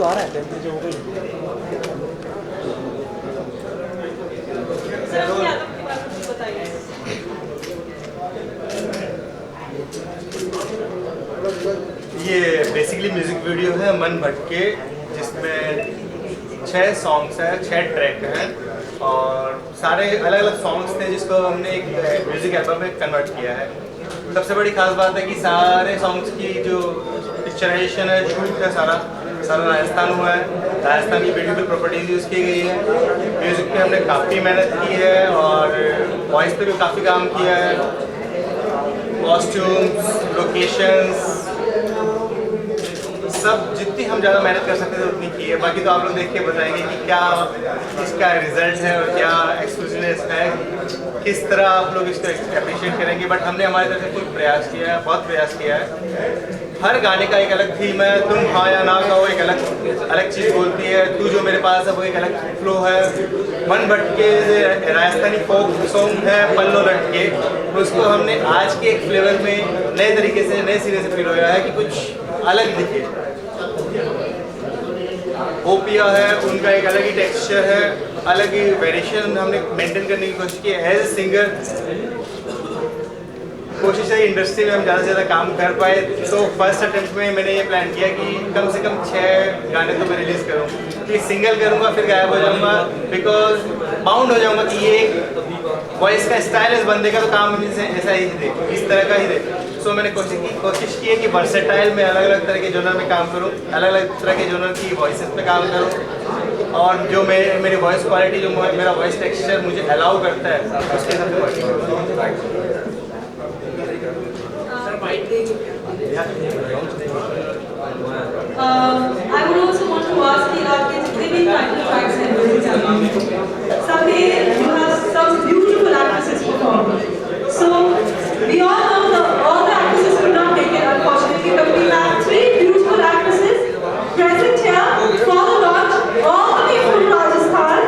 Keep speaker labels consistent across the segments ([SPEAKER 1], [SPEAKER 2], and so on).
[SPEAKER 1] आ रहा है 10 जो हो गई।
[SPEAKER 2] ये बेसिकली म्यूजिक वीडियो है मन भटके, जिसमें 6 सॉन्ग्स हैं, 6 ट्रैक हैं और सारे अलग अलग सॉन्ग्स थे जिसको हमने एक म्यूजिक एल्बम में कन्वर्ट किया है। सबसे बड़ी खास बात है कि सारे सॉन्ग्स की जो पिक्चराइजेशन है, शूट है, सारा राजस्थान हुआ है। राजस्थान की ब्यूटीफुल प्रॉपर्टीज यूज़ की गई है। म्यूज़िक पे हमने काफ़ी मेहनत की है और वॉइस पे भी काफ़ी काम किया है। कॉस्ट्यूम्स, लोकेशंस, सब जितनी हम ज़्यादा मेहनत कर सकते थे उतनी की है। बाकी तो आप लोग देख के बताएंगे कि क्या इसका रिजल्ट है और क्या एक्सक्लूसिवनेस है, किस तरह आप लोग इसको अप्रिशिएट करेंगे। बट हमने हमारी तरफ से फुल प्रयास किया है, बहुत प्रयास किया है। हर गाने का एक अलग थीम है। तुम हाँ या ना का वो एक अलग चीज़ बोलती है। तू जो मेरे पास है वो एक अलग फ्लो है। मन भटके राजस्थानी फोक सॉन्ग है पल्लो लटके, उसको हमने आज के एक फ्लेवर में नए तरीके से, नए सिरे से फील होया है कि कुछ अलग दिखे। ओपिया है, उनका एक अलग ही टेक्सचर है, अलग ही वेरिएशन हमने मेंटेन करने की कोशिश की है। एज ए सिंगर कोशिश है इंडस्ट्री में हम ज़्यादा से ज़्यादा काम कर पाए। तो फर्स्ट अटेम्प्ट में मैंने ये प्लान किया कि कम से कम 6 गाने तो मैं रिलीज़ करूँ। कि सिंगल करूँगा फिर गायब हो जाऊँगा, बिकॉज बाउंड हो जाऊँगा कि ये एक वॉइस का स्टाइल इस बंदे का तो काम ऐसा ही दे, इस तरह का ही दे। सो मैंने कोशिश की है कि वर्सेटाइल में अलग अलग तरह के जोनर में काम करूँ, अलग अलग तरह के जोनर की वॉइसेस पे काम करूँ और जो मेरी वॉइस क्वालिटी, जो मेरा वॉइस टेक्सचर मुझे अलाउ करता है उसके हिसाब से वर्किंग करूँ।
[SPEAKER 3] I would also want to ask you about the living title tracks in this album. Someday you have some beautiful actresses perform. So we all know all the actresses could not make it, unfortunately, but we have 3 beautiful actresses present here for the launch, all the way from Rajasthan: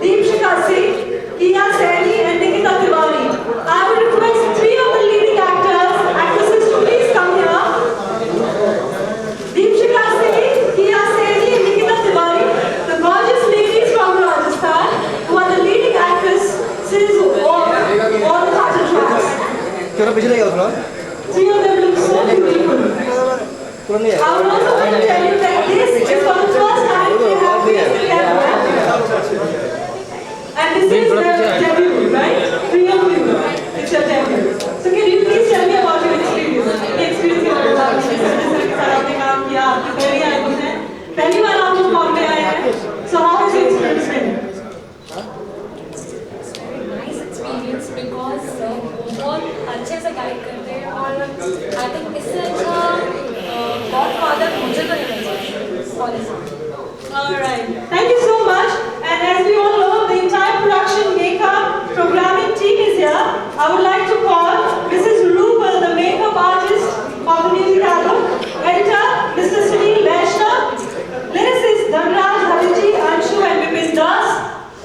[SPEAKER 3] Deepshika Singh, Kiya Saini, and Nikita Tiwari. I would request 3 of the leading actresses to please come here. Deepshika Singh, Kiya Saini, and Nikita Tiwari, the gorgeous ladies from Rajasthan, who are the leading actresses of all the title tracks.
[SPEAKER 1] क्यों ना पिछले गया
[SPEAKER 3] 3 of them look so beautiful. I would also like to tell you that this is for the first time they have faced the camera. And this is their debut, right? 3 of you. It's your debut. So can you please tell me about your experience? The experience you have about this के साथ आपने काम किया, आपकी पहली album है, पहली बार आप लोग फॉर्म में आए हैं. So how has your experience been?
[SPEAKER 4] Nice experience because बहुत अच्छे से गाइड करते हैं और आई थिंक इससे अच्छा गॉडफादर मुझे तो नहीं मिल सकता.
[SPEAKER 3] Alright, thank you so much. And as we all know, the entire production, makeup, programming team is here. I would like to call Mrs. Rupal, the makeup artist of the music album. Editor, Mr. Sunil Vaishnav. Lyricist, Dhanraj, Hariji, Anshu and Vipin Das.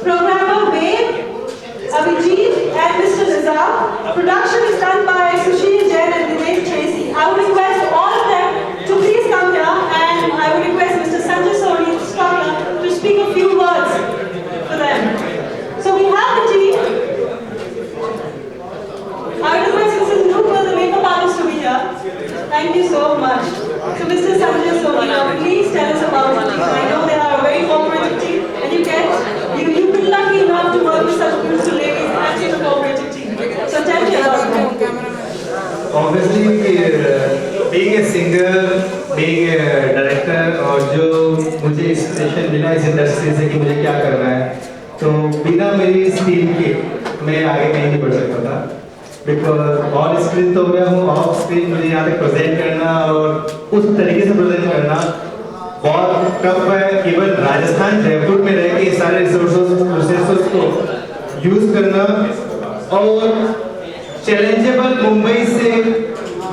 [SPEAKER 3] Programmer, Wade, Abhijit and Mr. Nizam. Production is done by Sushil Jain and Dinesh Tracy. I would request all of them to please come here, and I would request Mr. Sanjay Soni to speak a few words for them. So we have the team. I would request Mrs. Rupal, the makeup artist, to be here. Thank you so much. So Mr. Sanjay Soni, now please tell us about the team. I know they are a very cooperative team, and you've been lucky enough to work with such beautiful ladies and such a cooperative team. So tell me about them.
[SPEAKER 5] Obviously, being a singer, being a director, और जो मुझे inspiration मिला इस industry से कि मुझे क्या करना है, तो बिना मेरी इस टीम के मैं आगे कहीं नहीं बढ़ सकता था. बिकॉज ऑन स्क्रीन तो मैं हूँ, ऑफ स्क्रीन मुझे यहाँ तक प्रेजेंट करना और उस तरीके से प्रेजेंट करना बहुत टफ है. इवन राजस्थान जयपुर में रह के सारे रिसोर्सेस को यूज करना और चैलेंजेबल मुंबई से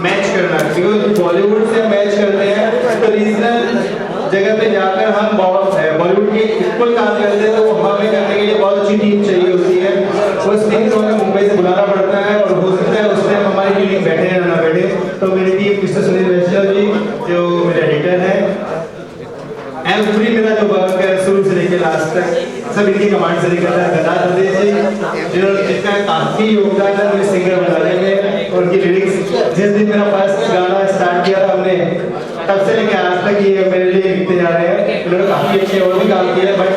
[SPEAKER 5] मैच करना, बिकॉज बॉलीवुड से मैच करते हैं तो रीजनल जगह पे जाकर हम बॉलीवुड के इक्वल काम करते हैं, तो वो हमें करने के लिए बहुत अच्छी टीम चाहिए होती है. उस टीम को हमें मुंबई से बुलाना पड़ता है और हो सकता है उस टाइम हमारी टीम बैठे या ना बैठे. तो मेरी टीम मिस्टर सुनील वैष्णव जी जो मेरे एडिटर हैं, एवरी कमांड से निकल रहा है गदा जी, जिसका काफी योगदान है मुझे सिंगर बनाने में। उनकी लिरिक्स जिस दिन मेरा फर्स्ट गाना स्टार्ट किया था हमने, तब से लेकर आज तक ये मेरे लिए लिखते जा रहे हैं। उन्होंने काफी अच्छे और भी काम किया, बट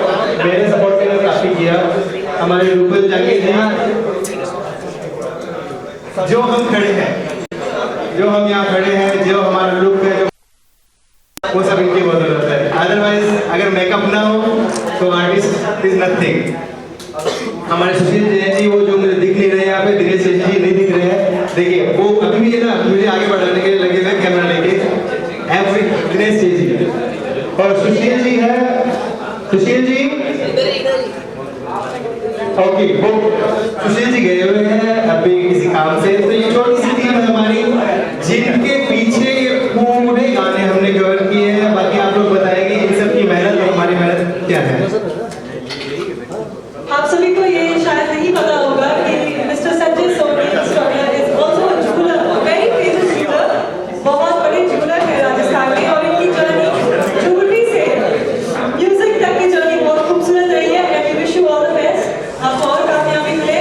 [SPEAKER 5] मेरे सपोर्ट के लिए काफी किया। हमारे रूपल जंगी जी, जो हम खड़े हैं, जो हम यहाँ खड़े हैं, जो हमारा लुक है, वो सब इनकी बदौलत है। अदरवाइज अगर मेकअप ना हो तो आर्टिस्ट इज नथिंग। हमारे सुशील जैन जी, वो जो मुझे दिख नहीं रहे यहाँ पे, दिनेश जी नहीं दिख रहे हैं, देखिए वो अभी भी है ना मुझे आगे बढ़ाने के लिए लगे हुए कैमरा लेके। दिनेश जी और सुशील जी है, सुशील जी ओके, वो सुशील जी गए हुए हैं अभी किसी काम से। तो ये छोटी सी टीम है हमारी, जिनके पीछे ये पूरे गाने हमने कवर किए हैं। बाकी आप लोग बताएंगे इन सब की मेहनत और हमारी मेहनत क्या है।
[SPEAKER 3] आप सभी को ये शायद नहीं पता होगा कि mister Sanjay Soni is also a jeweller, very famous jeweller, बहुत बड़े जूलर है राजस्थान में। और इनकी जर्नी ज्वेलरी से म्यूजिक तक की जर्नी बहुत खूबसूरत रही है। And we wish you all the best, आपको और कामयाबी मिले।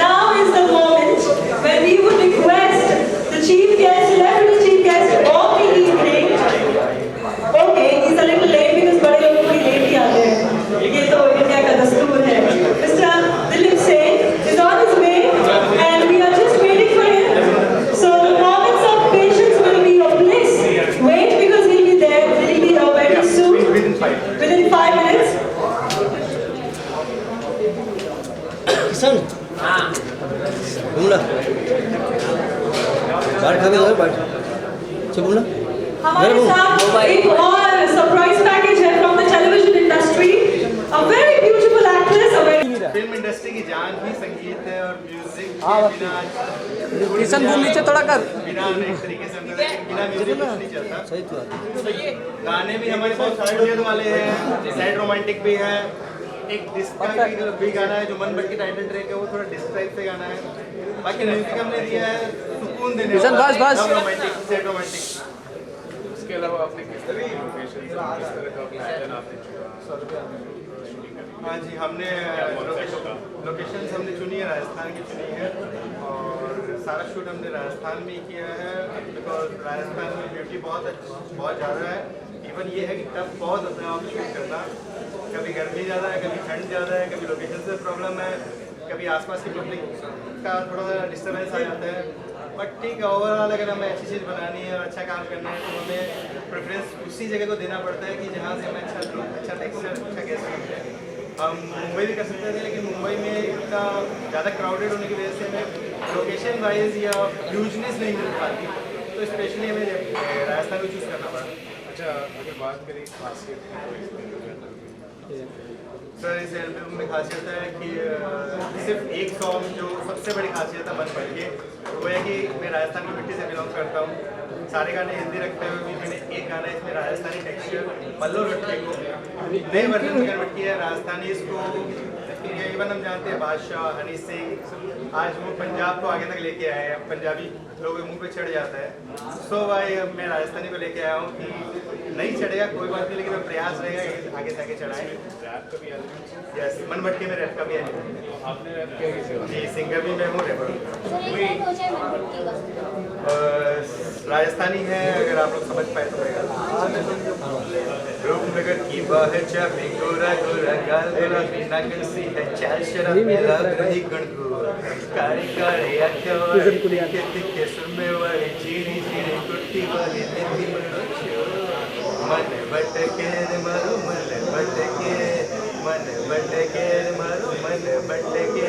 [SPEAKER 3] Now is the moment when we would request the chief guest, celebrity chief guest of the evening. Okay, he is a little late because बड़े लोग थोड़ी late ही आते हैं, ये तो इंडिया का दस्तूर है। Mr. Dilip Singh is on his way and we are just waiting for him. So the moments of patience will be your bliss. Wait because he'll be there. He'll be very soon. Within 5 minutes.
[SPEAKER 1] Kishan बोला बाहर खा के बैठ चल बोला।
[SPEAKER 3] हमारे साथ एक और सरप्राइज पैकेज है from the television industry. A very beautiful actress, a very
[SPEAKER 2] film industry की जान भी संगीत है और म्यूजिक के बिना
[SPEAKER 1] किशन बोल नीचे थोड़ा कर।
[SPEAKER 2] बिना एक तरीके से बिना म्यूजिक कुछ नहीं चलता।
[SPEAKER 1] सही तो
[SPEAKER 2] गाने भी हमारे बहुत साइड वाले हैं, सैड रोमांटिक भी है। एक डिस्क का भी गाना है जो मन भट की टाइटल ट्रैक है, वो थोड़ा डिस्क टाइप से गाना है। बाकी म्यूजिक हमने दिया है सुकून देने वाला, रोमांटिक, सैड रोमांटिक।
[SPEAKER 6] इसके अलावा आपने किस तरह की लोकेशन, किस तरह का प्लान आपने चुना?
[SPEAKER 2] हाँ जी, हमने लोकेशंस हमने चुनी है, राजस्थान की चुनी है और सारा शूट हमने राजस्थान में ही किया है। बिकॉज राजस्थान में ब्यूटी बहुत ज़्यादा है। इवन ये है कि टफ बहुत होता है वहाँ शूट करना। कभी गर्मी ज़्यादा है, कभी ठंड ज़्यादा है, कभी लोकेशन से प्रॉब्लम है, कभी आसपास की पब्लिक का थोड़ा सा डिस्टर्बेंस आ जाता है। बट ठीक है, ओवरऑल अगर हमें अच्छी चीज़ बनानी है और अच्छा काम करना है तो हमें प्रेफरेंस उसी जगह को देना पड़ता है कि जहाँ से हमें अच्छा लुक, अच्छा टेक्सचर, अच्छा गेस्ट मिले। हम मुंबई भी कर सकते थे, लेकिन मुंबई में इतना ज़्यादा क्राउडेड होने की वजह से हमें लोकेशन वाइज या ह्यूजनेस नहीं मिल पाती, तो स्पेशली हमें राजस्थान को चूज़ करना पड़ा।
[SPEAKER 6] अच्छा, अगर बात करें खासियत
[SPEAKER 2] सर, इस एल्बम में खासियत है कि सिर्फ एक सॉन्ग जो सबसे बड़ी खासियत है मन भर के, वो है कि मैं राजस्थान की मिट्टी से बिलोंग करता हूँ। सारे गाने हिंदी रखते हुए भी मैंने एक गाना इसमें राजस्थानी टेक्सचर पल्लो रट्टे को नए वर्जन में कन्वर्ट किया है। राजस्थानी इसको इवन हम जानते हैं बादशाह, हनी सिंह, आज वो पंजाब को आगे तक लेके आए हैं। पंजाबी लोगों के मुंह पे चढ़ जाता है। सो भाई मैं राजस्थानी को लेके आया हूँ कि नहीं चढ़ेगा कोई बात नहीं, लेकिन प्रयास रहेगा कि आगे से आगे चढ़ाएं।
[SPEAKER 6] रैप का भी एलिमेंट,
[SPEAKER 2] यस, मन भटके में रैप का भी एलिमेंट है।
[SPEAKER 6] आपने रैप किया किसी और?
[SPEAKER 2] जी, सिंगर भी मैं हूँ, रैपर।
[SPEAKER 4] सर एक लाइन हो जाए मनभट्टी का।
[SPEAKER 2] राजस्थानी है, अगर आप लोग समझ पाए तो रहेगा। रूपनगर की बाहर चाबी गोरा गोरा गाल गोरा बिना कंसी है चाल शराब मेरा रही गणगो कारी कारी अखवा के तिखे सुमे वाली चीनी चीनी कुट्टी वाली नेती मनुष्य मन भटके मारो मन भटके मन भटके मारो मन भटके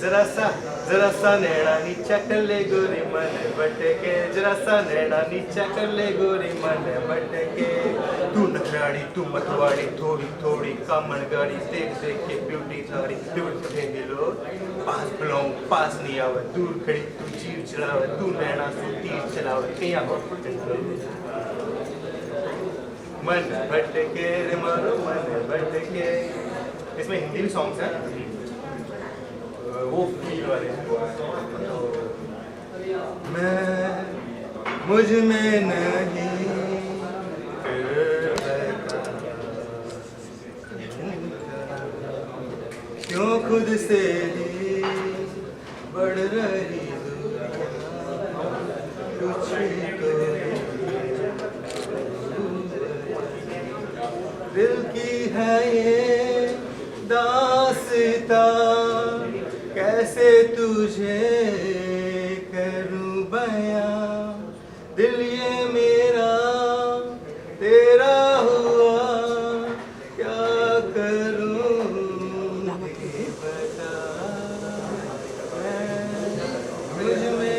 [SPEAKER 2] जरा सा नैना नीचा कर ले गोरी मन भटके, जरा सा नैना नीचा कर ले गोरी मन भटके। तू नखराड़ी तू मतवाड़ी थोड़ी थोड़ी कामन गाड़ी देख देख के ब्यूटी थारी दूर से मिलो पास बुलाऊं पास नहीं आवे दूर खड़ी तू चीर चलावे तू नैना तू तीर चलावे कहीं मन भटके रे मारो मन भटके। इसमें हिंदी भी सॉन्ग्स हैं, वो फील वाले। मैं मुझ में नहीं क्यों खुद से ही बढ़ रही कुछ तो दिल की है ये दास्तां, कैसे तुझे करूं बयां, दिल ये मेरा तेरा हुआ, क्या करूं ये बता, मुझ में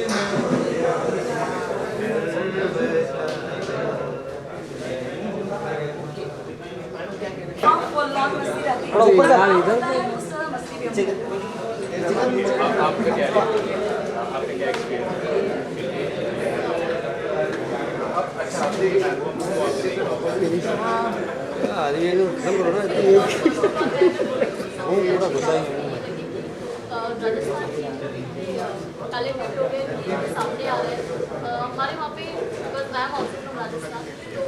[SPEAKER 4] फुल ऑन मस्ती रहती है।
[SPEAKER 1] थोड़ा ऊपर जा।
[SPEAKER 4] उस तरह मस्ती भी होती है।
[SPEAKER 6] आपका क्या है? आपका क्या एक्सपीरियंस
[SPEAKER 1] आदमी को खत्म करो ना वो पूरा घुसा ही
[SPEAKER 7] राजस्थान टैलेंट प्रोग्राम सामने आ रहे हैं हमारे वहाँ पे, because I am also from Rajasthan, तो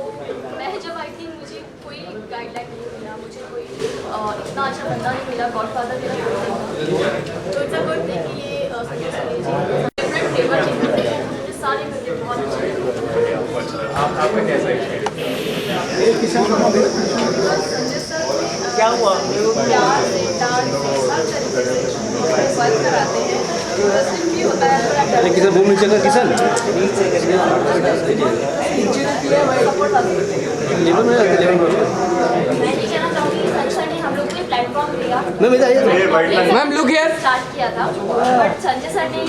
[SPEAKER 7] मैं जब आई थिंक मुझे कोई गाइडलाइन नहीं मिला, मुझे कोई इतना अच्छा बंदा नहीं मिला, गॉडफादर मेरा तो इट्स अ गुड थिंग कि ये डिफरेंट फ्लेवर चाहिए, मुझे सारे बंदे बहुत अच्छे लगे।
[SPEAKER 6] आपका कैसा एक्सपीरियंस?
[SPEAKER 7] क्या हुआ? प्यार से, डांस से, हर तरीके से वर्क कराते हैं, इंटरेस्टिंग भी होता है।
[SPEAKER 1] अरे किशन वो नीचे कर, किशन
[SPEAKER 7] सपोर्ट
[SPEAKER 1] लेवल में
[SPEAKER 7] मैं ये कहना चाहूँगी कि संजय ने हम लोग को प्लेटफॉर्म दिया,
[SPEAKER 1] मैम इधर आइए मैम लुक हियर
[SPEAKER 7] स्टार्ट किया था, बट संजय सर ने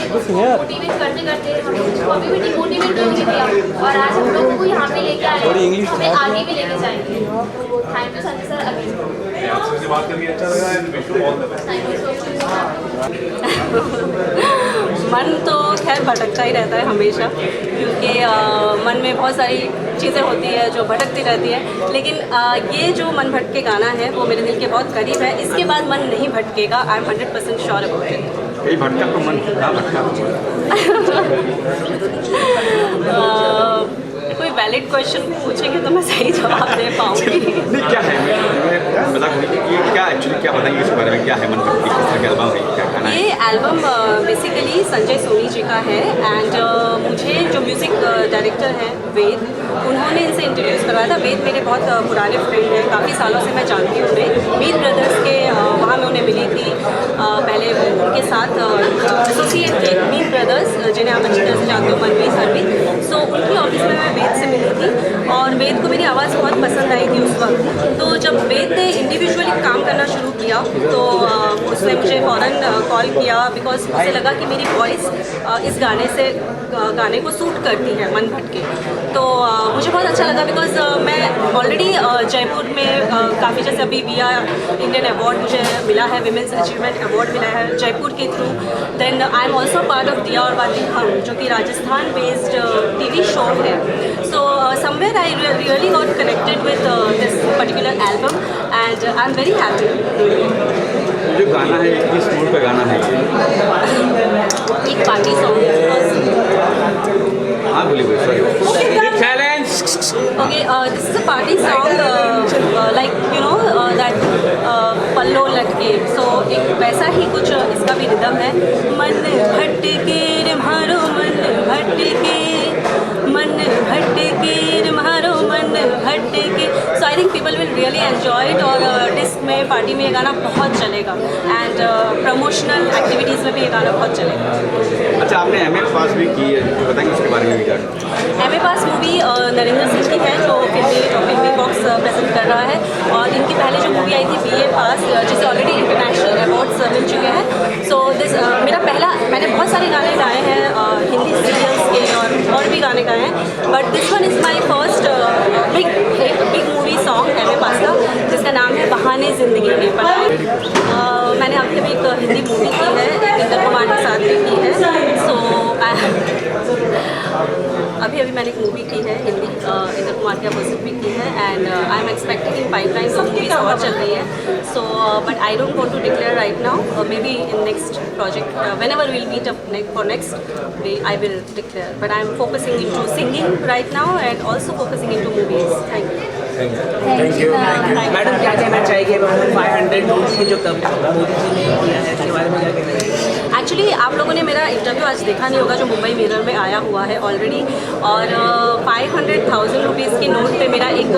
[SPEAKER 7] मोटिवेट करते करते हम लोग को अभी भी डिमोटिवेट नहीं किया, और आज हम लोग को यहाँ पे लेके आए हैं, हमें आगे भी लेके जाएंगे। Thank you Sanjay sir again.
[SPEAKER 6] आपसे बात करके अच्छा लगा and wish you all the best.
[SPEAKER 7] Thank you so much.
[SPEAKER 8] मन तो खैर भटकता ही रहता है हमेशा, क्योंकि मन में बहुत सारी चीज़ें होती है जो भटकती रहती है, लेकिन ये जो मन भटके गाना है वो मेरे दिल के बहुत करीब है। इसके बाद मन नहीं भटकेगा, I am 100% sure about it.
[SPEAKER 6] यही भटका तो मन ना भटका
[SPEAKER 8] कोई वैलिड क्वेश्चन पूछेंगे तो मैं सही जवाब दे पाऊँगी।
[SPEAKER 6] नहीं क्या है, मैं मजाक नहीं कि ये क्या एक्चुअली क्या बताएंगे इसके बारे में, क्या है मन भटकी, किस तरह का एल्बम है, क्या गाना है?
[SPEAKER 8] ये एल्बम बेसिकली संजय सोनी जी का है, एंड मुझे जो म्यूज़िक डायरेक्टर हैं वेद, उन्होंने इनसे इंट्रोड्यूस करवाया था। वेद मेरे बहुत पुराने फ्रेंड हैं, काफ़ी सालों से मैं जानती हूँ उन्हें। मीत ब्रदर्स के वहाँ मैं उन्हें मिली थी पहले, उनके साथ एसोसिएट थे मीत ब्रदर्स, जिन्हें आप अच्छी तरह से जानते हो, मनवीर सरवीर। सो उनकी ऑफिस में मैं वेद से मिली थी, और वेद को मेरी आवाज़ बहुत पसंद आई थी उस वक्त। तो जब वेद ने इंडिविजुअली काम करना शुरू किया तो उसने मुझे फ़ौरन कॉल किया, बिकॉज मुझे लगा कि मेरी वॉइस इस गाने को सूट करती है मन भटके। तो मुझे बहुत अच्छा लगा, बिकॉज मैं ऑलरेडी जयपुर में काफ़ी, जैसे अभी विया इंडियन अवार्ड मुझे मिला है, विमेंस अचीवमेंट अवार्ड मिला है जयपुर के through. Then I am also part of Diya Aur बाती हम, जो कि राजस्थान बेस्ड टीवी शो है। So somewhere I really got connected with this particular album, and I am very happy.
[SPEAKER 6] जो गाना है किस मूड का गाना है?
[SPEAKER 8] एक पार्टी सॉन्ग।
[SPEAKER 6] हाँ बोलिए sorry challenge.
[SPEAKER 8] Okay, this is a party song, like you know that पल्लो लटके, so एक वैसा ही कुछ इसका भी रिदम है। मन भटके रे म्हारो मन भटके, मन भटके रे म्हारो मन भटके। So I think people will really enjoy it, और डिस्क में पार्टी में ये गाना बहुत चलेगा, एंड प्रमोशनल एक्टिविटीज़ में भी ये गाना बहुत चलेगा।
[SPEAKER 6] अच्छा आपने एमए पास भी की है, तो बताएंगे उसके बारे में भी क्या?
[SPEAKER 8] एमए पास मूवी नरेंद्र सिंह की है, जो फिल्मी बॉक्स प्रेजेंट कर रहा है, और इनकी पहले जो मूवी आई थी बीए पास, जिसे ऑलरेडी इंटरनेशनल अवार्ड्स मिल चुके हैं। सो दिस मेरा पहला, मैंने बहुत सारे गाने गाए हैं हिंदी सीरियल्स के और भी गाने गाए हैं, but this one is my first big movie song MA pass का, जिसका नाम है बहाने ज़िंदगी में बनाए। मैंने अभी अभी एक हिंदी मूवी की है, इंदर कुमार के साथ भी की है। सो अभी मैंने एक मूवी की है हिंदी, इंदर कुमार के अपोजिट भी की है, and I am expecting in pipeline सब मूवीज और चल रही है। So but I don't want to declare right now, maybe in next project whenever we'll meet up for next, I will declare, but I am focusing into singing right now and also focusing into movies. Thank you.
[SPEAKER 9] Thank you. Madam क्या कहना चाहिए 500 notes की जो मोदी जी ने किया है इसके बारे में क्या कहना चाहिए?
[SPEAKER 8] एक्चुअली आप लोगों ने मेरा इंटरव्यू आज देखा नहीं होगा जो मुंबई मिरर में आया हुआ है ऑलरेडी, और 500,000 रुपीज़ की नोट पे मेरा एक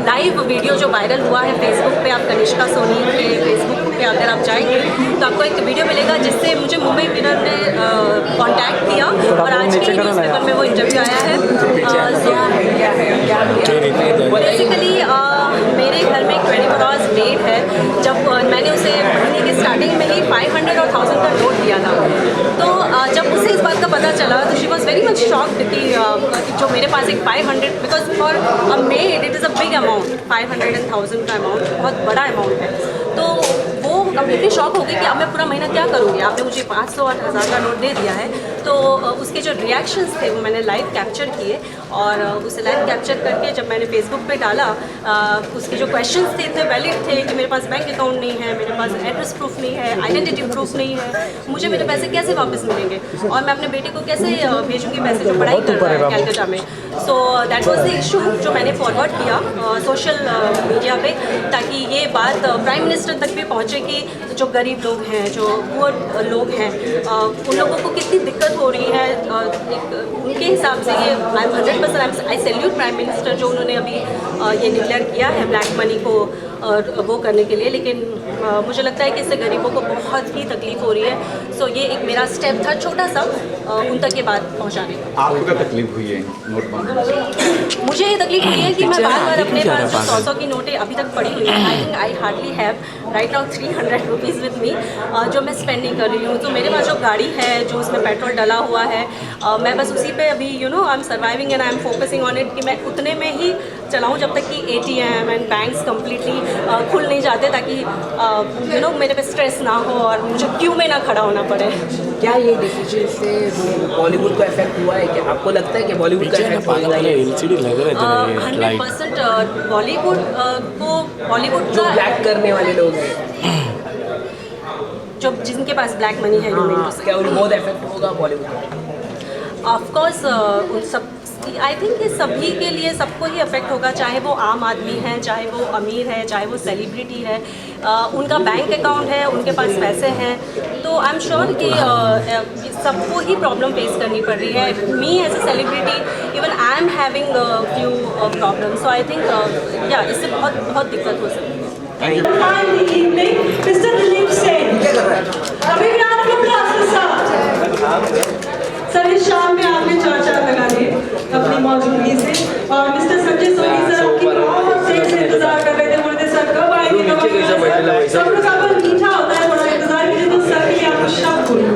[SPEAKER 8] लाइव वीडियो जो वायरल हुआ है फेसबुक पे, आप कनिष्का सोनी के फेसबुक पे अगर आप जाएंगे तो आपको एक वीडियो मिलेगा जिससे मुझे मुंबई मिरर ने कांटेक्ट किया और आज के न्यूज़पेपर में वो इंटरव्यू आया है। बेसिकली मेरे घर में एक 24 आवर्स मेड है। जब मैंने उसे महीने की स्टार्टिंग में ही 500 और 1000 का नोट दिया था, तो जब उसे इस बात का पता चला तो she was very much shocked कि जो मेरे पास एक 500, because for a made it is a big amount, 500 and 1000 का अमाउंट बहुत बड़ा अमाउंट है। तो वो कम्प्लीटली शॉक हो गई कि अब मैं पूरा महीना क्या करूँगी, आपने मुझे 500 और 1000 का नोट दे दिया है। तो उसके जो रिएक्शंस थे वो मैंने लाइव कैप्चर किए, और उसे लाइव कैप्चर करके जब मैंने फेसबुक पे डाला, उसके जो क्वेश्चंस थे इतने वैलिड थे कि मेरे पास बैंक अकाउंट नहीं है, मेरे पास एड्रेस प्रूफ नहीं है, आइडेंटिटी प्रूफ नहीं है, मुझे मेरे पैसे कैसे वापस मिलेंगे, और मैं अपने बेटे को कैसे भेजूँगी पैसे जो पढ़ाई कर रहा है कैलकाटा में। So that was the issue जो मैंने फॉरवर्ड किया सोशल मीडिया पे, ताकि ये बात प्राइम मिनिस्टर तक भी पहुँचे कि जो गरीब लोग हैं, जो पुअर लोग हैं, उन लोगों को कितनी दिक्कत हो रही है। उनके हिसाब से ये 100% आई सैल्यूट प्राइम मिनिस्टर जो उन्होंने अभी ये डिक्लेयर किया है ब्लैक मनी को वो करने के लिए, लेकिन मुझे लगता है कि इससे गरीबों को बहुत ही तकलीफ हो रही है। सो ये एक मेरा स्टेप था छोटा सा उन तक ये बात पहुंचाने का।
[SPEAKER 6] आपको क्या तकलीफ हुई है नोट बंद?
[SPEAKER 8] मुझे ये तकलीफ हुई है कि मैं बार बार अपने पास जो 100 की नोटें अभी तक पड़ी हुई हैं, I think I hardly have right now 300 rupees with me, जो मैं स्पेंड नहीं कर रही हूँ। तो मेरे पास जो गाड़ी है, जो उसमें पेट्रोल डला हुआ है, मैं बस उसी पे अभी I am surviving and I am focusing on it कि मैं उतने में ही चलाऊँ जब तक कि ATM एंड बैंक्स कम्प्लीटली खुल नहीं जाते, ताकि मेरे पे स्ट्रेस ना हो और मुझे क्यू में ना खड़ा होना पड़े।
[SPEAKER 9] क्या ये डिसीजन से बॉलीवुड का इफेक्ट हुआ है? क्या आपको लगता है कि बॉलीवुड का इफेक्ट होगा?
[SPEAKER 8] 100% बॉलीवुड
[SPEAKER 9] जो
[SPEAKER 8] का
[SPEAKER 9] ब्लैक करने वाले लोग हैं,
[SPEAKER 8] जो जिनके पास ब्लैक मनी है,
[SPEAKER 9] क्या उन बहुत इफेक्ट होगा बॉलीवुड का?
[SPEAKER 8] ऑफकोर्स उन सब, आई थिंक ये सभी के लिए, सबको ही अफेक्ट होगा, चाहे वो आम आदमी है, चाहे वो अमीर है, चाहे वो सेलिब्रिटी है। उनका बैंक अकाउंट है, उनके पास पैसे हैं, तो आई एम श्योर कि सबको ही प्रॉब्लम फेस करनी पड़ रही है। Me as a celebrity even I am having few problem, so I think या इससे बहुत बहुत दिक्कत हो सकती है।
[SPEAKER 3] Finally, evening, Mr. Dileep Sen. अभी भी आप लोग क्लास के साथ सर इस शाम में आपने चर्चा लगा दी अपनी मौजूदगी से, और मिस्टर संजय सोनी सर आपकी बहुत देर से इंतजार कर रहे थे, बोलते सर कब आएंगे, कब आएंगे। सब लोग का मीठा होता है, थोड़ा इंतजार कीजिए, तो सर के लिए आप शब्द बोलिए।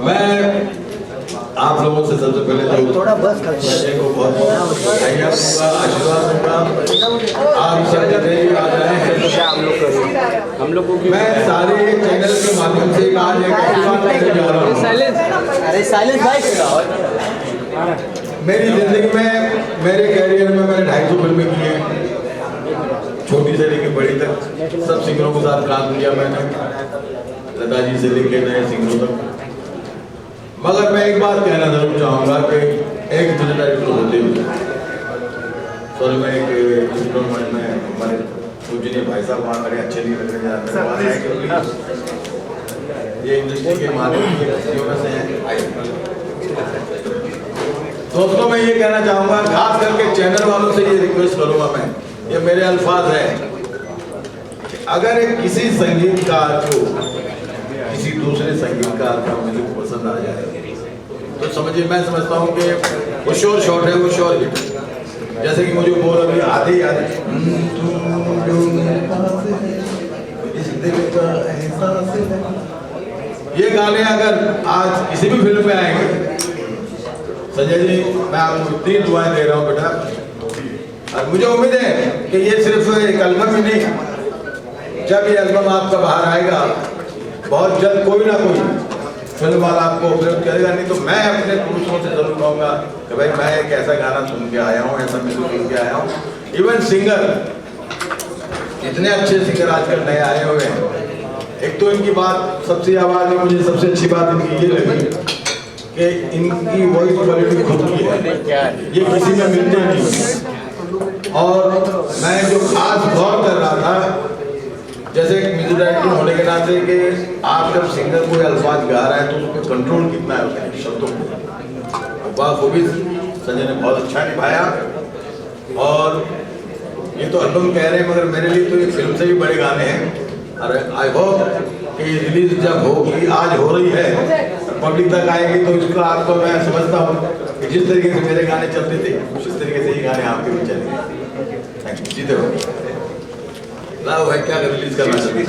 [SPEAKER 1] मैं आप लोगों से सबसे पहले तो थोड़ा बस को बहुत आशीर्वाद दूंगा। आप सब जगह आ जाए हैं, हम लोगों की मैं सारे चैनल के माध्यम से आज एक आशीर्वाद लेके जा रहा हूँ।
[SPEAKER 9] अरे साइलेंस भाई,
[SPEAKER 1] मेरी जिंदगी में, मेरे कैरियर में मैंने 250 फिल्में की हैं, छोटी से लेकर बड़ी तक सब सिंगरों के साथ काम किया मैंने, लता जी से लेकर नए सिंगरों तक। मगर मैं एक बात कहना जरूर चाहूँगा कि एक डिजिटल होते हुए, सॉरी मैं एक में हमारे पूजनीय भाई साहब वहाँ मेरे अच्छे नहीं लग रहे हैं, क्योंकि ये इंडस्ट्री के माध्यम से हस्तियों में से हैं। दोस्तों मैं ये कहना चाहूँगा, खास करके चैनल वालों से ये रिक्वेस्ट करूँगा मैं, ये मेरे अल्फाज हैं, अगर एक किसी संगीतकार को किसी दूसरे संगीतकार का म्यूजिक पसंद आ जाए तो समझिए, मैं समझता हूँ कि वो श्योर शॉट है, वो श्योर हिट। जैसे कि मुझे बोल अभी आधे याद ये गाने अगर आज किसी भी फिल्म में आएंगे, संजय जी मैं आपको 3 दुआएं दे रहा हूँ बेटा, और मुझे उम्मीद है कि ये सिर्फ एक एल्बम ही नहीं, जब ये एल्बम आपका बाहर आएगा बहुत जल्द कोई ना कोई फिल्म वाला आपको उपलब्ध करेगा। नहीं तो मैं अपने पुरुषों से जरूर कहूँगा कि भाई मैं एक ऐसा गाना सुन के आया हूँ, ऐसा म्यूजिक सुन के आया हूँ। इवन सिंगर, इतने अच्छे सिंगर आजकल नए आए हुए हैं, एक तो इनकी बात सबसे आवाज में मुझे सबसे अच्छी बात इनकी ये लगी कि इनकी वॉइस क्वालिटी खुद की है, ये किसी में मिलते नहीं। और मैं जो खास गौर कर रहा था, जैसे एक म्यूजिक डायरेक्टर होने के नाते कि आप जब सिंगर कोई अल्फाज गा रहा है तो उस पर कंट्रोल कितना है उसके शब्दों को, बाखूबी संजय ने बहुत अच्छा निभाया। और ये तो एल्बम कह रहे हैं मगर मेरे लिए तो ये फिल्म से भी बड़े गाने हैं। और आई होप कि रिलीज जब होगी, आज हो रही है, पब्लिक तक आएगी तो इसका आपको मैं समझता हूँ कि जिस तरीके से मेरे गाने चलते थे उस तरीके से ये गाने आपके भी चलेंगे। Thank you. जीते हो लाओ भाई, क्या रिलीज करना चाहिए?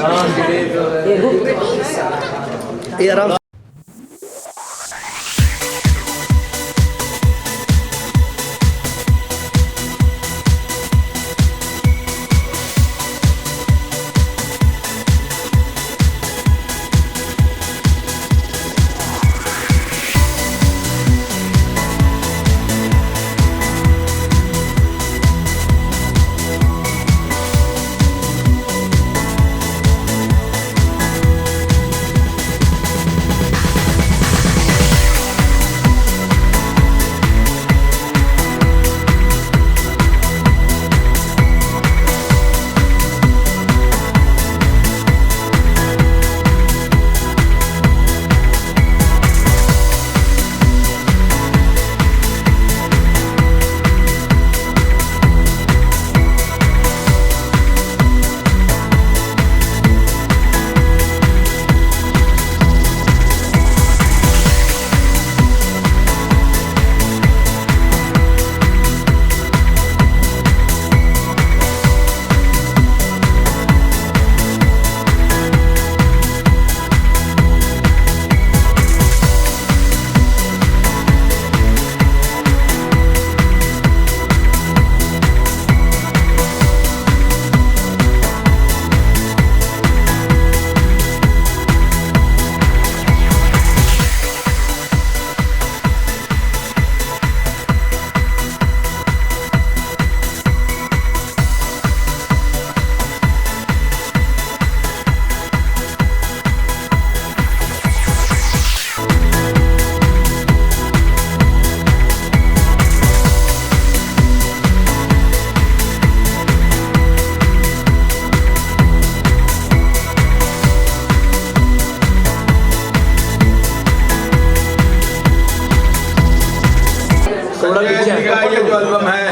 [SPEAKER 1] ये जो एल्बम है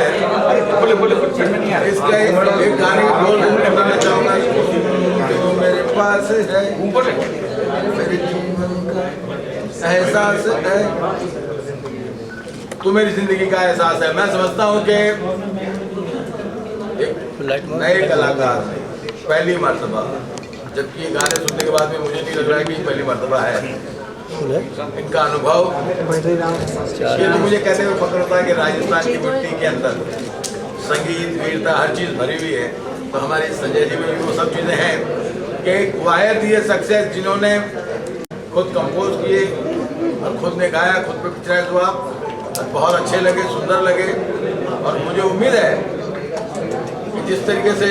[SPEAKER 1] इसका एक गाने की बोल बताना चाहूँगा। जो मेरे पास है मेरे जीवन का एहसास है, तो मेरी जिंदगी का एहसास है। मैं समझता हूँ कि एक नए कलाकार पहली मर्तबा, जबकि ये गाने सुनने के बाद में मुझे नहीं लग रहा है कि पहली मर्तबा है, इनका अनुभव ये तो मुझे कहते हुए फक्र होता है कि राजस्थान की मिट्टी के अंदर संगीत, वीरता, हर चीज़ भरी हुई है। तो हमारे संजय जी में भी वो सब चीज़ें हैं कि वायद ये सक्सेस जिन्होंने खुद कंपोज किए और खुद ने गाया, खुद पे पिक्चराइज हुआ, बहुत अच्छे लगे, सुंदर लगे। और मुझे उम्मीद है कि जिस तरीके से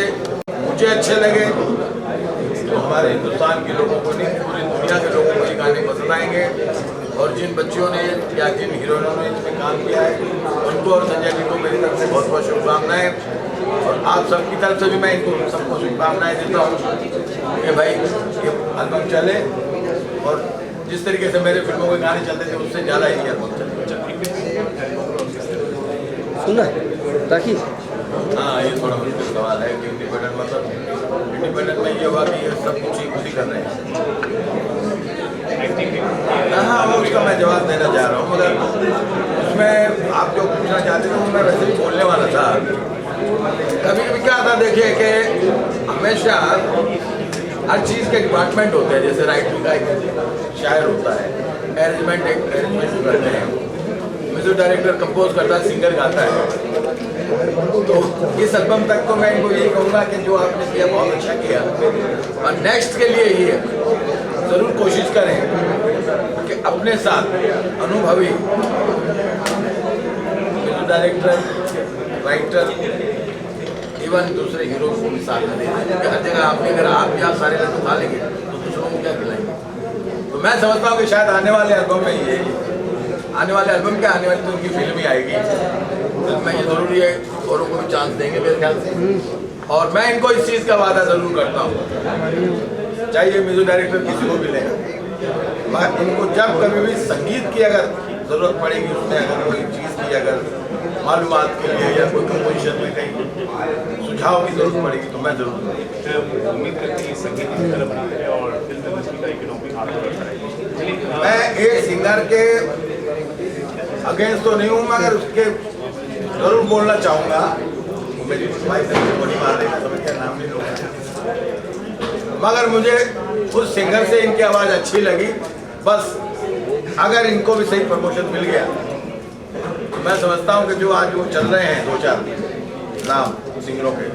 [SPEAKER 1] मुझे अच्छे लगे तो हमारे हिंदुस्तान के लोगों को नहीं, पूरी दुनिया के लोगों को ये गाने पसंद आएंगे। और जिन बच्चियों ने या जिन हीरोइनों ने इसमें काम किया है उनको और संजय जी को मेरी तरफ से बहुत बहुत शुभकामनाएं। और आप सबकी तरफ से भी मैं इनको सबको शुभकामनाएं देता हूँ कि भाई ये एल्बम चले और जिस तरीके से मेरे फिल्मों के गाने चलते थे उससे ज़्यादा ही एल्बम चले।
[SPEAKER 9] राखी
[SPEAKER 1] हाँ, ये थोड़ा मुश्किल सवाल है कि इंडिपेंडेंट मतलब इंडिपेंडेंट में ये हुआ कि ये सब कुछ ही खुद ही कर रहे हैं। हाँ, वो उसका मैं जवाब देना चाह रहा हूँ, मगर उसमें आप जो पूछना चाहते थे वो मैं वैसे भी बोलने वाला था। कभी कभी क्या था, देखिए कि हमेशा हर चीज़ के डिपार्टमेंट होते हैं। जैसे राइटिंग का एक शायर होता है, अरेंजमेंट एक अरेंजमेंट करते हैं, म्यूजिक डायरेक्टर कंपोज करता है, सिंगर गाता है। तो इस एल्बम तक तो मैं इनको यही कहूँगा कि जो आपने किया बहुत अच्छा किया, और नेक्स्ट के लिए ही ज़रूर कोशिश करें कि अपने साथ अनुभवी म्यूजिक डायरेक्टर, राइटर, इवन दूसरे हीरो को भी साथ में देना। हर जगह आपने अगर आप यहाँ सारे लोग उठा लेंगे तो दूसरों तो मैं समझता हूँ कि शायद आने वाले एल्बम में ये आने वाले एल्बम क्या, आने वाली तो उनकी फिल्म ही आएगी। फिल्म में ये जरूरी है, औरों को भी चांस देंगे मेरे ख्याल से। और मैं इनको इस चीज़ का वादा जरूर करता हूँ, चाहे ये म्यूजिक डायरेक्टर किसी को भी लें, मैं इनको जब कभी भी संगीत की अगर जरूरत पड़ेगी, उसमें अगर कोई चीज़ की अगर मालूमात के लिए या कोई कंपोजिशन में कहीं सुझाव की जरूरत पड़ेगी तो मैं जरूर
[SPEAKER 10] उम्मीद करते हैं संगीत की तरफ बढ़ाएं और फिल्म इंडस्ट्री का इकोनॉमिक हाथ बढ़ाएं।
[SPEAKER 1] मैं एक सिंगर के अगेंस्ट तो नहीं हूँ, मगर उसके जरूर बोलना चाहूँगा। मेरी वाइफ बड़ी मार रही है, समझ के नाम नहीं लूँगा, मगर मुझे उस सिंगर से इनकी आवाज़ अच्छी लगी। बस अगर इनको भी सही प्रमोशन मिल गया तो मैं समझता हूँ कि जो आज वो चल रहे हैं 2-4 नाम सिंगरों के,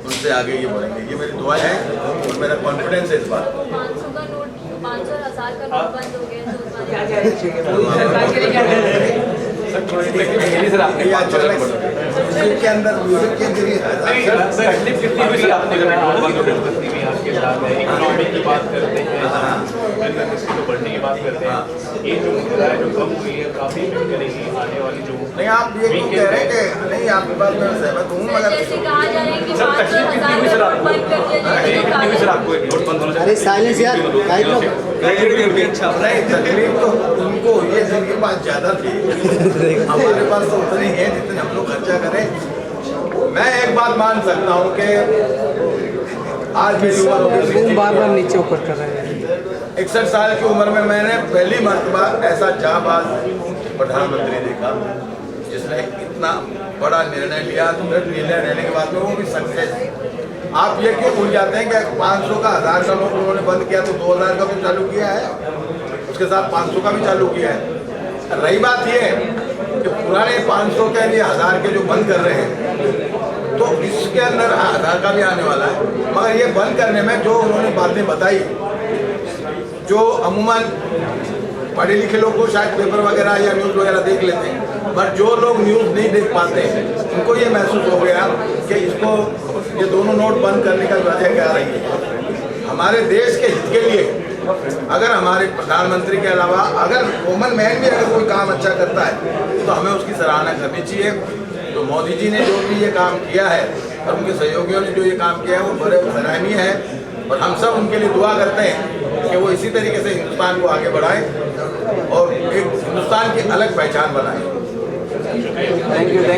[SPEAKER 1] उनसे आगे ये बढ़ेंगे। ये मेरी दुआ है और मेरा कॉन्फिडेंस है इस बात।
[SPEAKER 7] 500 का नोट, 500 और 1000 का नोट बंद हो गया तो
[SPEAKER 9] क्या कह रहे हैं सरकार के लिए क्या कह रहे हैं?
[SPEAKER 6] सर आपने
[SPEAKER 1] म्यूजिक के अंदर म्यूजिक के जरिए
[SPEAKER 10] आपके साथ है, इकोनॉमी की बात करते हैं, फिल्म इंडस्ट्री को बढ़ने की बात करते हैं, ये जो मुद्दा है जो कम हुई है काफी इफेक्ट करेगी आने वाली जो
[SPEAKER 1] नहीं। आप ये क्यों कह रहे हैं कि नहीं, आपकी बात में सहमत हूँ, मगर
[SPEAKER 7] जैसे कहा जा रहा है कि 500 और 1000 का नोट बंद कर दिया जाए
[SPEAKER 6] सर आपको नोट बंद होना
[SPEAKER 11] अरे साइलेंस यार,
[SPEAKER 1] नहीं तकलीफ तो उनको हुई है जिनके पास ज्यादा थी, हमारे पास तो उतने ही है जितने हम लोग खर्चा करें। मैं एक बात मान सकता हूँ कि आज मेरी उम्र
[SPEAKER 11] बार नीचे ऊपर कर रहे हैं।
[SPEAKER 1] 61 साल की उम्र में मैंने पहली मर्तबा ऐसा जाबाज प्रधानमंत्री देखा जिसने इतना बड़ा निर्णय लिया। निर्णय लेने के बाद में वो भी सक्सेस। आप ये क्यों भूल जाते हैं कि 500 का 1000 का नोट उन्होंने बंद किया तो 2000 का भी चालू किया है, उसके साथ 500 का भी चालू किया है। रही बात ये कि पुराने 500 के लिए 1000 के जो बंद कर रहे हैं, तो इसके अंदर 1000 का भी आने वाला है। मगर ये बंद करने में जो उन्होंने बातें बताई, जो अमूमन पढ़े लिखे लोग को शायद पेपर वगैरह या न्यूज़ वगैरह देख लेते हैं, पर जो लोग न्यूज़ नहीं देख पाते उनको ये महसूस हो गया कि इसको ये दोनों नोट बंद करने का वजह क्या रही है। हमारे देश के हित के लिए अगर हमारे प्रधानमंत्री के अलावा अगर कॉमन मैन भी अगर कोई काम अच्छा करता है तो हमें उसकी सराहना करनी चाहिए। तो मोदी जी ने जो भी ये काम किया है और उनके सहयोगियों ने जो ये काम किया है वो बड़े सराहनीय है, और हम सब उनके लिए दुआ करते हैं कि वो इसी तरीके से हिंदुस्तान को आगे बढ़ाएं और एक हिंदुस्तान की अलग पहचान बनाएं।
[SPEAKER 11] Thank you.